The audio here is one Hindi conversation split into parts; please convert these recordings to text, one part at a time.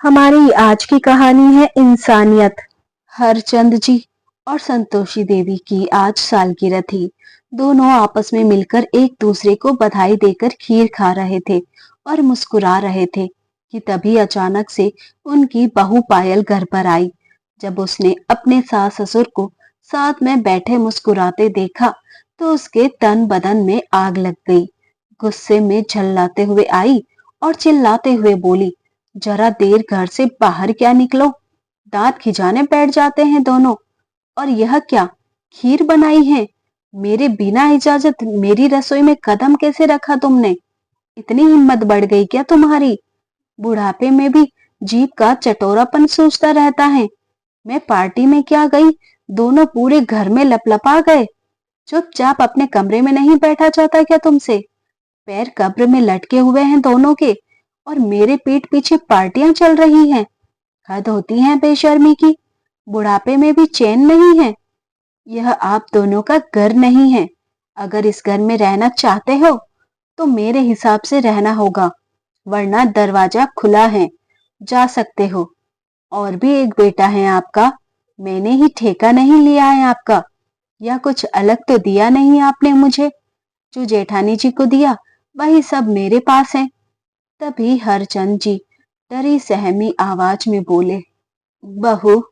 हमारी आज की कहानी है इंसानियत। हरचंद जी और संतोषी देवी की आज सालगिरह थी। दोनों आपस में मिलकर एक दूसरे को बधाई देकर खीर खा रहे थे और मुस्कुरा रहे थे कि तभी अचानक से उनकी बहू पायल घर पर आई। जब उसने अपने सास ससुर को साथ में बैठे मुस्कुराते देखा तो उसके तन बदन में आग लग गई। गुस्से में झल्लाते हुए आई और चिल्लाते हुए बोली, जरा देर घर से बाहर क्या निकलो, दांत खिंचाने बैठ जाते हैं दोनों। और यह क्या खीर बनाई है? मेरे बिना इजाजत मेरी रसोई में कदम कैसे रखा तुमने? इतनी हिम्मत बढ़ गई क्या तुम्हारी? बुढ़ापे में भी जीभ का चटोरापन सूझता रहता है। मैं पार्टी में क्या गई, दोनों पूरे घर में लपलपा गए। चुपचाप अपने कमरे में नहीं बैठा जाता क्या तुमसे? पैर कब्र में लटके हुए हैं दोनों के और मेरे पीठ पीछे पार्टियां चल रही हैं। हद होती है बेशर्मी की। बुढ़ापे में भी चैन नहीं है। यह आप दोनों का घर नहीं है। अगर इस घर में रहना चाहते हो तो मेरे हिसाब से रहना होगा, वरना दरवाजा खुला है, जा सकते हो। और भी एक बेटा है आपका, मैंने ही ठेका नहीं लिया है आपका। या कुछ अलग तो दिया नहीं आपने मुझे। जो जेठानी जी को दिया वही सब मेरे पास है। तभी हरचंद जी डरी सहमी आवाज में बोले, बहू,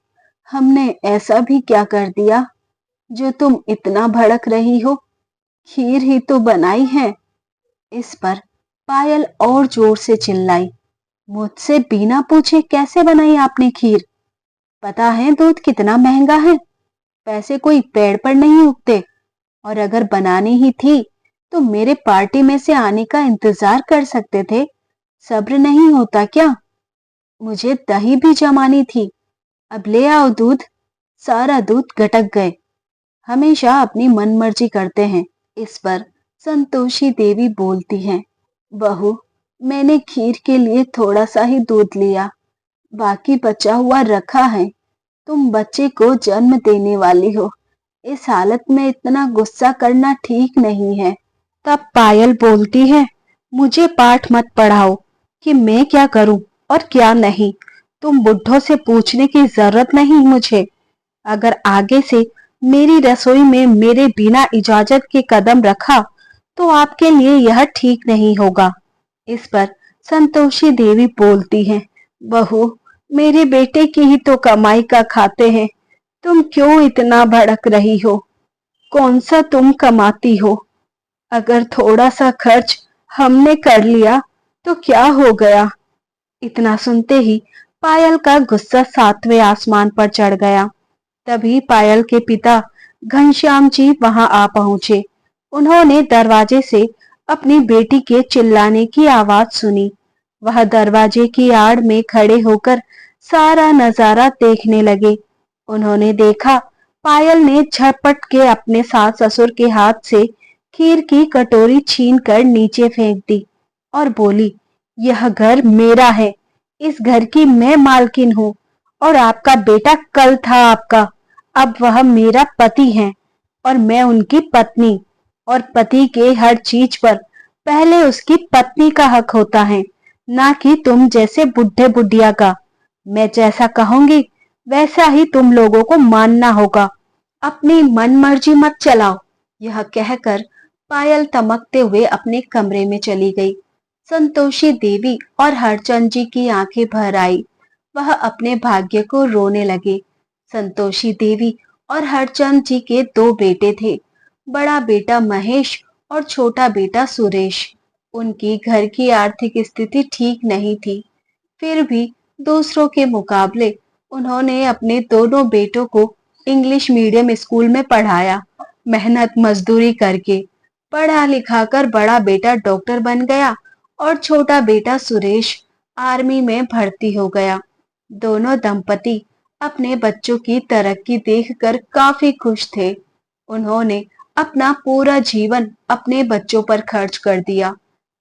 हमने ऐसा भी क्या कर दिया जो तुम इतना भड़क रही हो? खीर ही तो बनाई है। इस पर पायल और जोर से चिल्लाई, मुझसे बिना पूछे कैसे बनाई आपने खीर? पता है दूध कितना महंगा है? पैसे कोई पेड़ पर नहीं उगते। और अगर बनानी ही थी तो मेरे पार्टी में से आने का इंतजार कर सकते थे। सब्र नहीं होता क्या? मुझे दही भी जमानी थी। अब ले आओ दूध। सारा दूध गटक गए। हमेशा अपनी मनमर्जी करते हैं। इस पर संतोषी देवी बोलती हैं, बहू, मैंने खीर के लिए थोड़ा सा ही दूध लिया, बाकी बचा हुआ रखा है। तुम बच्चे को जन्म देने वाली हो, इस हालत में इतना गुस्सा करना ठीक नहीं है। तब पायल बोलती है, मुझे पाठ मत पढ़ाओ कि मैं क्या करूं और क्या नहीं। तुम बुड्ढों से पूछने की जरूरत नहीं मुझे। अगर आगे से मेरी रसोई में मेरे बिना इजाजत के कदम रखा तो आपके लिए यह ठीक नहीं होगा। इस पर संतोषी देवी बोलती है, बहू, मेरे बेटे की ही तो कमाई का खाते हैं। तुम क्यों इतना भड़क रही हो? कौन सा तुम कमाती हो? अगर थोड़ा सा खर्च हमने कर लिया तो क्या हो गया? इतना सुनते ही पायल का गुस्सा सातवें आसमान पर चढ़ गया। तभी पायल के पिता घनश्याम जी वहां आ पहुंचे। उन्होंने दरवाजे से अपनी बेटी के चिल्लाने की आवाज सुनी। वह दरवाजे की आड़ में खड़े होकर सारा नजारा देखने लगे। उन्होंने देखा पायल ने झपट के अपने सास ससुर के हाथ से खीर की कटोरी छीन कर नीचे फेंक दी और बोली, यह घर मेरा है, इस घर की मैं मालकिन हूँ। और आपका बेटा कल था आपका, अब वह मेरा पति है और मैं उनकी पत्नी। और पति के हर चीज पर पहले उसकी पत्नी का हक होता है, ना कि तुम जैसे बुढ़े बुढ़िया का। मैं जैसा कहूंगी वैसा ही तुम लोगों को मानना होगा। अपनी मनमर्जी मत चलाओ। यह कहकर पायल तमकते हुए अपने कमरे में चली गई। संतोषी देवी और हरचंद जी की आंखें भर आई। वह अपने भाग्य को रोने लगे। संतोषी देवी और हरचंद जी के दो बेटे थे, बड़ा बेटा महेश और छोटा बेटा सुरेश। उनकी घर की आर्थिक स्थिति ठीक नहीं थी, फिर भी दूसरों के मुकाबले उन्होंने अपने दोनों बेटों को इंग्लिश मीडियम स्कूल में पढ़ाया। मेहनत मजदूरी करके पढ़ा लिखा कर बड़ा बेटा डॉक्टर बन गया और छोटा बेटा सुरेश आर्मी में भर्ती हो गया। दोनों दंपति अपने बच्चों की तरक्की देखकर काफी खुश थे। उन्होंने अपना पूरा जीवन अपने बच्चों पर खर्च कर दिया।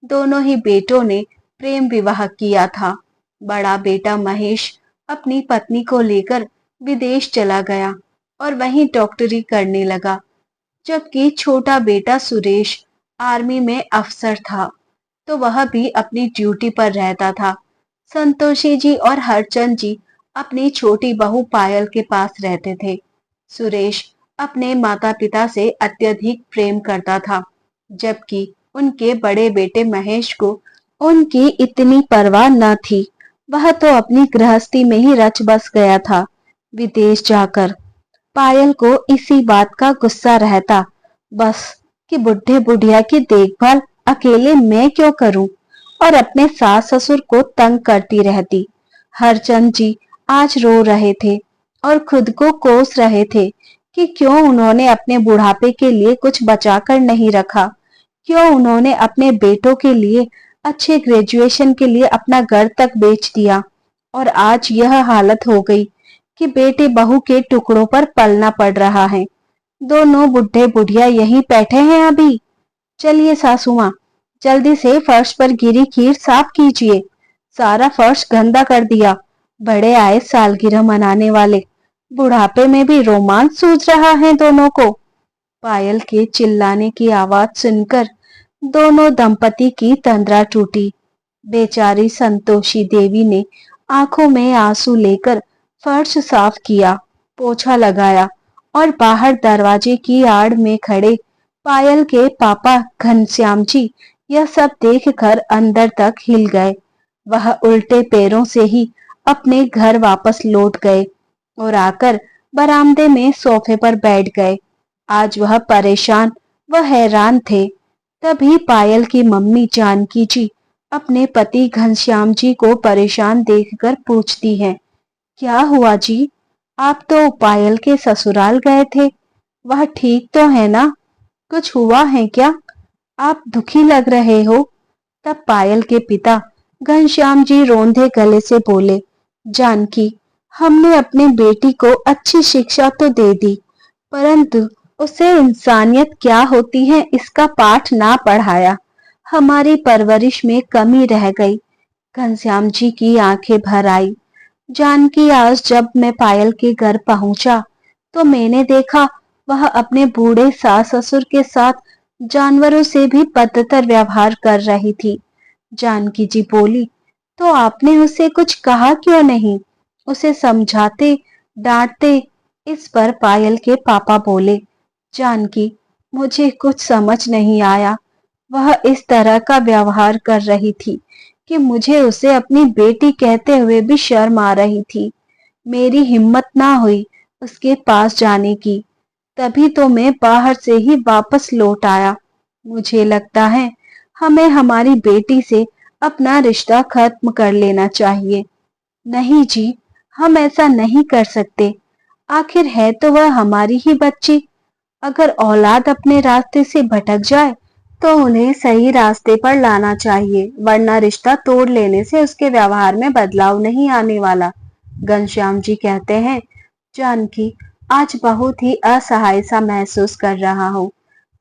दोनों ही बेटों ने प्रेम विवाह किया था। बड़ा बेटा महेश अपनी पत्नी को लेकर विदेश चला गया और वहीं डॉक्टरी करने लगा, जबकि छोटा बेटा सुरेश आर्मी में अफसर था, तो वह भी अपनी ड्यूटी पर रहता था। संतोषी जी और हरचंद जी अपनी छोटी बहू पायल के पास रहते थे। सुरेश अपने माता पिता से अत्यधिक प्रेम करता था, जबकि उनके बड़े बेटे महेश को उनकी इतनी परवाह न थी। वह तो अपनी गृहस्थी में ही रच बस गया था। विदेश जाकर पायल को इसी बात का गुस्सा रहता, बस कि बुढ़े बुढ़िया की देखभाल अकेले मैं क्यों करूं, और अपने सास ससुर को तंग करती रहती। हरचंद जी आज रो रहे थे और खुद को कोस रहे थे कि क्यों उन्होंने अपने बुढ़ापे के लिए कुछ बचाकर नहीं रखा, क्यों उन्होंने अपने बेटों के लिए अच्छे ग्रेजुएशन के लिए अपना घर तक बेच दिया, और आज यह हालत हो गई कि बेटे बहू के टुकड़ों पर पलना पड़ रहा है। दोनों बुढ़े बुढ़िया यहीं बैठे हैं अभी। चलिए सासू माँ, जल्दी से फर्श पर गिरी खीर साफ कीजिए। सारा फर्श गंदा कर दिया। बड़े आए सालगिरह मनाने वाले, बुढ़ापे में भी रोमांस सूझ रहा है दोनों को। पायल के चिल्लाने की आवाज सुनकर दोनों दंपति की तंद्रा टूटी। बेचारी संतोषी देवी ने आंखों में आंसू लेकर फर्श साफ किया, पोछा लगाया और बाहर दरवाजे की आड़ में खड़े पायल के पापा घनश्याम जी यह सब देखकर अंदर तक हिल गए। वह उल्टे पैरों से ही अपने घर वापस लौट गए और आकर बरामदे में सोफे पर बैठ गए। आज वह परेशान व हैरान थे। तभी पायल की मम्मी जानकी जी अपने पति घनश्याम जी को परेशान देखकर पूछती हैं, क्या हुआ जी? आप तो पायल के ससुराल गए थे, वह ठीक तो है ना? कुछ हुआ है क्या? आप दुखी लग रहे हो। तब पायल के पिता घनश्याम जी रोंधे गले से बोले, जानकी, हमने अपनी बेटी को अच्छी शिक्षा तो दे दी, परंतु उसे इंसानियत क्या होती है इसका पाठ ना पढ़ाया। हमारी परवरिश में कमी रह गई। घनश्याम जी की आंखें भर आई। जानकी, आज जब मैं पायल के घर पहुंचा तो मैंने देखा वह अपने बूढ़े सास ससुर के साथ जानवरों से भी बदतर व्यवहार कर रही थी। जानकी जी बोली, तो आपने उसे कुछ कहा क्यों नहीं? उसे समझाते, डांटते। इस पर पायल के पापा बोले, जानकी, मुझे कुछ समझ नहीं आया। वह इस तरह का व्यवहार कर रही थी कि मुझे उसे अपनी बेटी कहते हुए भी शर्म आ रही थी। मेरी हिम्मत ना हुई उसके पास जाने की। तभी तो मैं बाहर से ही वापस लौट आया। मुझे लगता है हमें हमारी बेटी से अपना रिश्ता खत्म कर लेना चाहिए। नहीं जी, हम ऐसा नहीं कर सकते। आखिर है तो वह हमारी ही बच्ची। अगर औलाद अपने रास्ते से भटक जाए तो उन्हें सही रास्ते पर लाना चाहिए, वरना रिश्ता तोड़ लेने से उसके व्यवहार में बदलाव नहीं आने वाला। घनश्याम जी कहते हैं, जानकी, आज बहुत ही असहाय सा महसूस कर रहा हूँ।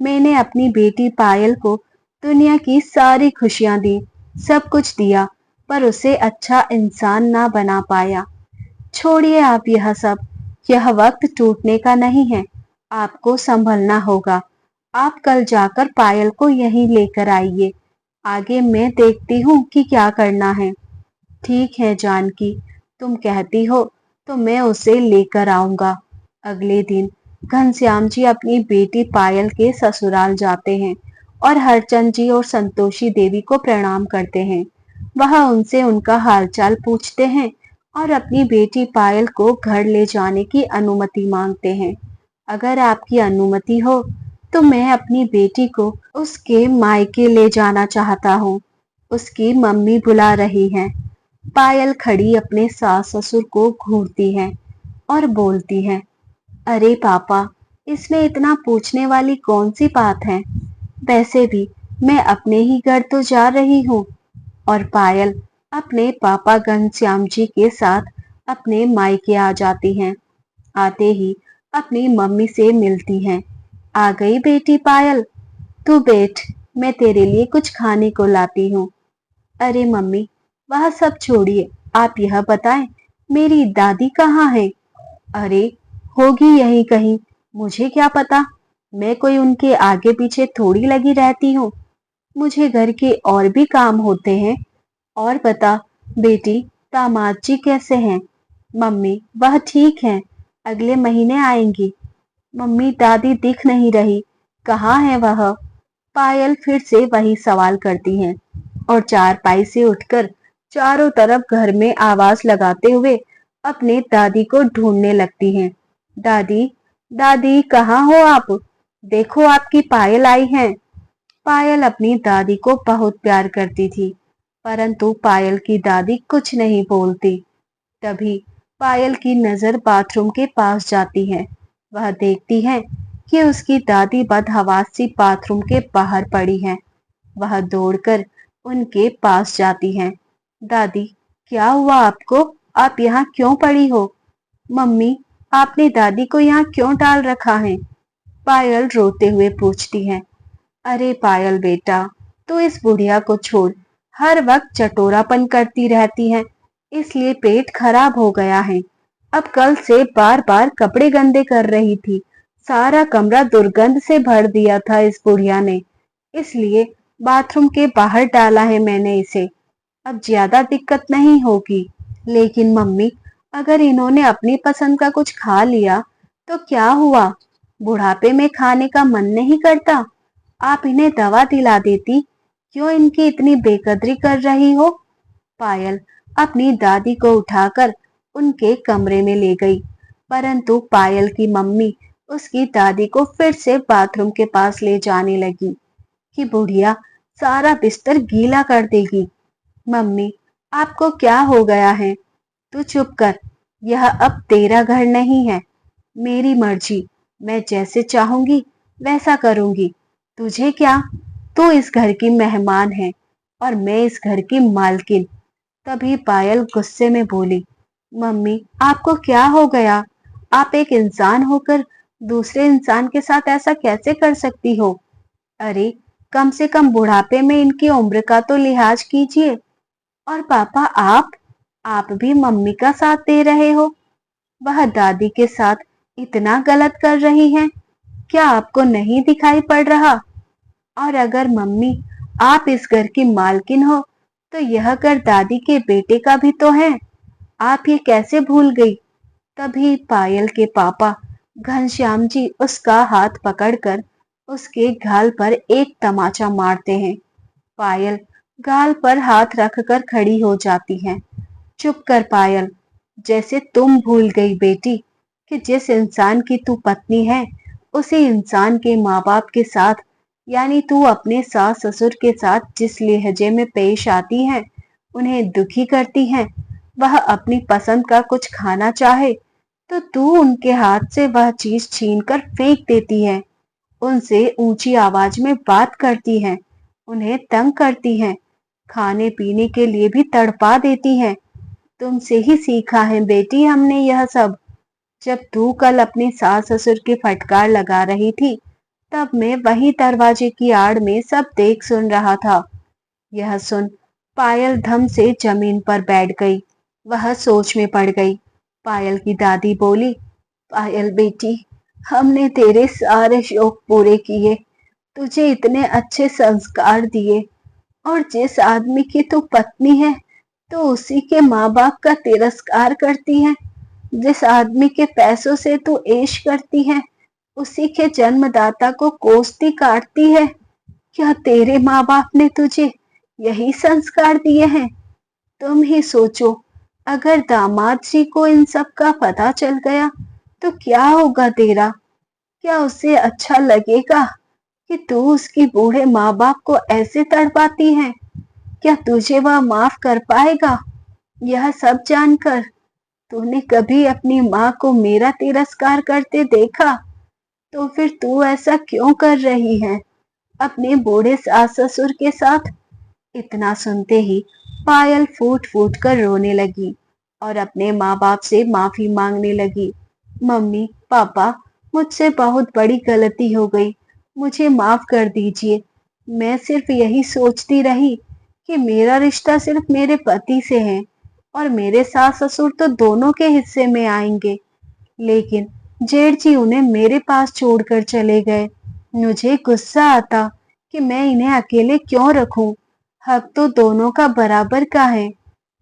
मैंने अपनी बेटी पायल को दुनिया की सारी खुशियां दी, सब कुछ दिया, पर उसे अच्छा इंसान ना बना पाया। छोड़िए आप यह सब, यह वक्त टूटने का नहीं है। आपको संभलना होगा। आप कल जाकर पायल को यहीं लेकर आइए। आगे मैं देखती हूँ कि क्या करना है। ठीक है जानकी, तुम कहती हो तो मैं उसे लेकर आऊंगा। अगले दिन घनश्याम जी अपनी बेटी पायल के ससुराल जाते हैं और हरचंद जी और संतोषी देवी को प्रणाम करते हैं। वह उनसे उनका हालचाल पूछते हैं और अपनी बेटी पायल को घर ले जाने की अनुमति मांगते हैं। अगर आपकी अनुमति हो तो मैं अपनी बेटी को उसके मायके ले जाना चाहता हूँ। उसकी मम्मी बुला रही हैं। पायल खड़ी अपने सास ससुर को घूरती है और बोलती है, अरे पापा, इसमें इतना पूछने वाली कौन सी बात है? वैसे भी मैं अपने ही घर तो जा रही हूँ। और पायल अपने पापा घनश्याम जी के साथ अपने मायके आ जाती हैं। आते ही अपनी मम्मी से मिलती हैं। आ गई बेटी पायल, तू बैठ, मैं तेरे लिए कुछ खाने को लाती हूँ। अरे मम्मी, वह सब छोड़िए, आप यह बताएं मेरी दादी कहाँ है? अरे, होगी यहीं कहीं, मुझे क्या पता। मैं कोई उनके आगे पीछे थोड़ी लगी रहती हूँ। मुझे घर के और भी काम होते हैं। और बता, बेटी, दामाद जी कैसे हैं? मम्मी, वह ठीक हैं, अगले महीने आएंगी। मम्मी, दादी दिख नहीं रही, कहाँ है वह? पायल फिर से वही सवाल करती हैं और चारपाई से उठकर चारों तरफ घर में आवाज लगाते हुए अपने दादी को ढूंढने लगती हैं। दादी, दादी कहाँ हो आप? देखो आपकी पायल आई है। पायल अपनी दादी को बहुत प्यार करती थी, परंतु पायल की दादी कुछ नहीं बोलती। तभी पायल की नजर बाथरूम के पास जाती है। वह देखती है कि उसकी दादी बदहवास सी बाथरूम के बाहर पड़ी है। वह दौड़कर उनके पास जाती है। दादी, क्या हुआ आपको? आप यहाँ क्यों पड़ी हो? मम्मी, आपने दादी को यहाँ क्यों डाल रखा है? पायल रोते हुए पूछती है। अरे पायल बेटा, तू इस बुढ़िया को छोड़, हर वक्त चटोरापन करती रहती है, इसलिए पेट खराब हो गया है। अब कल से बार बार कपड़े गंदे कर रही थी, सारा कमरा दुर्गंध से भर दिया था इस बुढ़िया ने, इसलिए बाथरूम के बाहर डाला है मैंने इसे। अब ज्यादा दिक्कत नहीं होगी। लेकिन मम्मी, अगर इन्होंने अपनी पसंद का कुछ खा लिया तो क्या हुआ? बुढ़ापे में खाने का मन नहीं करता? आप इन्हें दवा दिला देती, क्यों इनकी इतनी बेकदरी कर रही हो? पायल अपनी दादी को उठाकर उनके कमरे में ले गई, परंतु पायल की मम्मी उसकी दादी को फिर से बाथरूम के पास ले जाने लगी कि बुढ़िया सारा बिस्तर गीला कर देगी। मम्मी, आपको क्या हो गया है? तू चुप कर, यह अब तेरा घर नहीं है, मेरी मर्जी, मैं जैसे चाहूंगी वैसा करूंगी। तुझे क्या? तू इस घर की मेहमान है और मैं इस घर की मालकिन। तभी पायल गुस्से में बोली, मम्मी, आपको क्या हो गया? आप एक इंसान होकर दूसरे इंसान के साथ ऐसा कैसे कर सकती हो? अरे, कम से कम बुढ़ापे में इनकी उम्र का तो लिहाज कीजिए। और पापा, आप भी मम्मी का साथ दे रहे हो? वह दादी के साथ इतना गलत कर रही हैं, क्या आपको नहीं दिखाई पड़ रहा? और अगर मम्मी, आप इस घर की मालकिन हो तो यह घर दादी के बेटे का भी तो है, आप ये कैसे भूल गई? तभी पायल के पापा घनश्याम जी उसका हाथ पकड़कर उसके गाल पर एक तमाचा मारते हैं। पायल गाल पर हाथ रखकर खड़ी हो जाती है। चुप कर पायल, जैसे तुम भूल गई बेटी कि जिस इंसान की तू पत्नी है, उसी इंसान के माँ बाप के साथ, यानी तू अपने सास ससुर के साथ जिस लहजे में पेश आती है, उन्हें दुखी करती है। वह अपनी पसंद का कुछ खाना चाहे तो तू उनके हाथ से वह चीज छीनकर फेंक देती है, उनसे ऊंची आवाज में बात करती है, उन्हें तंग करती है, खाने पीने के लिए भी तड़पा देती है। तुमसे ही सीखा है बेटी हमने यह सब। जब तू कल अपने सास ससुर की फटकार लगा रही थी, तब मैं वही दरवाजे की आड़ में सब देख सुन रहा था। यह सुन पायल धम से जमीन पर बैठ गई। वह सोच में पड़ गई। पायल की दादी बोली, पायल बेटी, हमने तेरे सारे शौक पूरे किए, तुझे इतने अच्छे संस्कार दिए, और जिस आदमी की तू पत्नी है तो उसी के माँ बाप का तिरस्कार करती है। जिस आदमी के पैसों से तू ऐश करती है, उसी के जन्मदाता को कोसती काटती है। क्या तेरे माँ बाप ने तुझे यही संस्कार दिए हैं? तुम ही सोचो, अगर दामाद जी को इन सब का पता चल गया तो क्या होगा तेरा? क्या उसे अच्छा लगेगा कि तू उसकी बूढ़े माँ बाप को ऐसे तड़पाती है? क्या तुझे वह माफ कर पाएगा? यह सब जानकर तूने कभी अपनी माँ को मेरा तिरस्कार करते देखा? तो फिर तू ऐसा क्यों कर रही है अपने बूढ़े सास ससुर के साथ? इतना सुनते ही पायल फूट फूट कर रोने लगी और अपने माँ बाप से माफी मांगने लगी। मम्मी, पापा, मुझसे बहुत बड़ी गलती हो गई, मुझे माफ कर दीजिए। मैं सिर्फ यही सोचती रही कि मेरा रिश्ता सिर्फ मेरे पति से है और मेरे सास ससुर तो दोनों के हिस्से में आएंगे, लेकिन जेठ जी उन्हें मेरे पास छोड़कर चले गए। मुझे गुस्सा आता कि मैं इन्हें अकेले क्यों रखूं, हक तो दोनों का बराबर का है।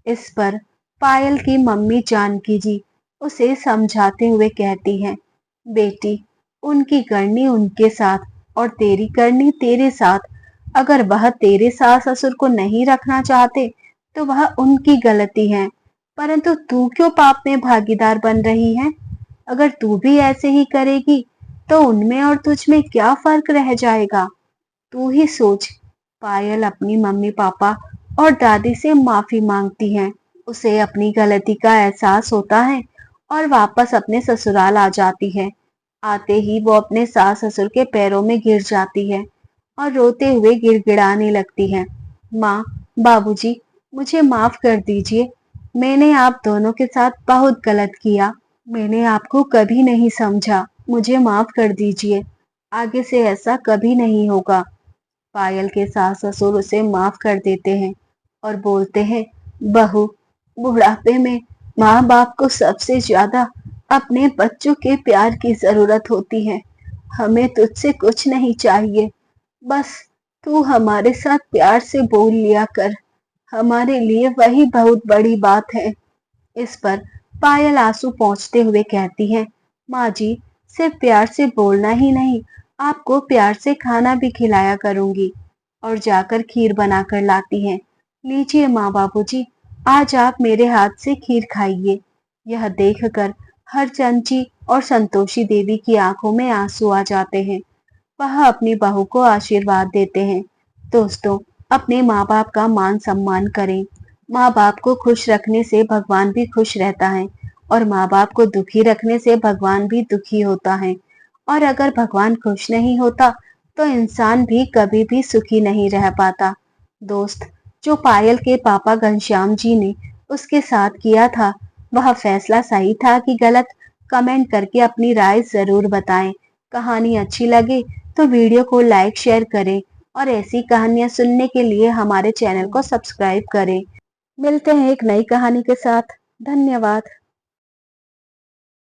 इस पर पायल की मम्मी जानकी जी उसे समझाते हुए कहती हैं, बेटी, उनकी करनी उनके साथ और तेरी करनी तेरे साथ। अगर वह तेरे सास ससुर को नहीं रखना चाहते तो वह उनकी गलती है, परंतु तू क्यों पाप में भागीदार बन रही है? अगर तू भी ऐसे ही करेगी तो उनमें और तुझ में क्या फर्क रह जाएगा? तू ही सोच। पायल अपनी मम्मी पापा और दादी से माफी मांगती है। उसे अपनी गलती का एहसास होता है और वापस अपने ससुराल आ जाती है। आते ही वो अपने सास ससुर के पैरों में गिर जाती है और रोते हुए गिड़गिड़ाने लगती है। माँ, बाबूजी, मुझे माफ कर दीजिए। मैंने आप दोनों के साथ बहुत गलत किया। मैंने आपको कभी नहीं समझा। मुझे माफ कर दीजिए। आगे से ऐसा कभी नहीं होगा। पायल के सास ससुर उसे माफ कर देते हैं और बोलते हैं, बहू, बुढ़ापे में माँ बाप को सबसे ज्यादा अपने बच्चों के प्यार की जरूरत होती है। हमें तुझसे कुछ नहीं चाहिए, बस तू हमारे साथ प्यार से बोल लिया कर। हमारे लिए वही बहुत बड़ी बात है। इस पर पायल आंसू पोंछते हुए कहती है, माँ जी, सिर्फ प्यार से बोलना ही नहीं, आपको प्यार से खाना भी खिलाया करूंगी। और जाकर खीर बनाकर लाती है। लीजिए माँ बाबूजी, आज आप मेरे हाथ से खीर खाइए। यह देखकर हरचंद जी और संतोषी देवी की आंखों में आंसू आ जाते हैं। वह अपनी बहू को आशीर्वाद देते हैं। दोस्तों, अपने माँ बाप का मान सम्मान करें। माँ बाप को खुश रखने से भगवान भी खुश रहता है और माँ बाप को दुखी रखने से भगवान भी दुखी होता है। और अगर भगवान खुश नहीं होता तो इंसान भी कभी भी सुखी नहीं रह पाता। दोस्त, जो पायल के पापा घनश्याम जी ने उसके साथ किया था, वह फैसला सही था कि गलत? कमेंट करके अपनी राय जरूर बताएं। कहानी अच्छी लगे तो वीडियो को लाइक शेयर करें और ऐसी कहानियां सुनने के लिए हमारे चैनल को सब्सक्राइब करें। मिलते हैं एक नई कहानी के साथ। धन्यवाद।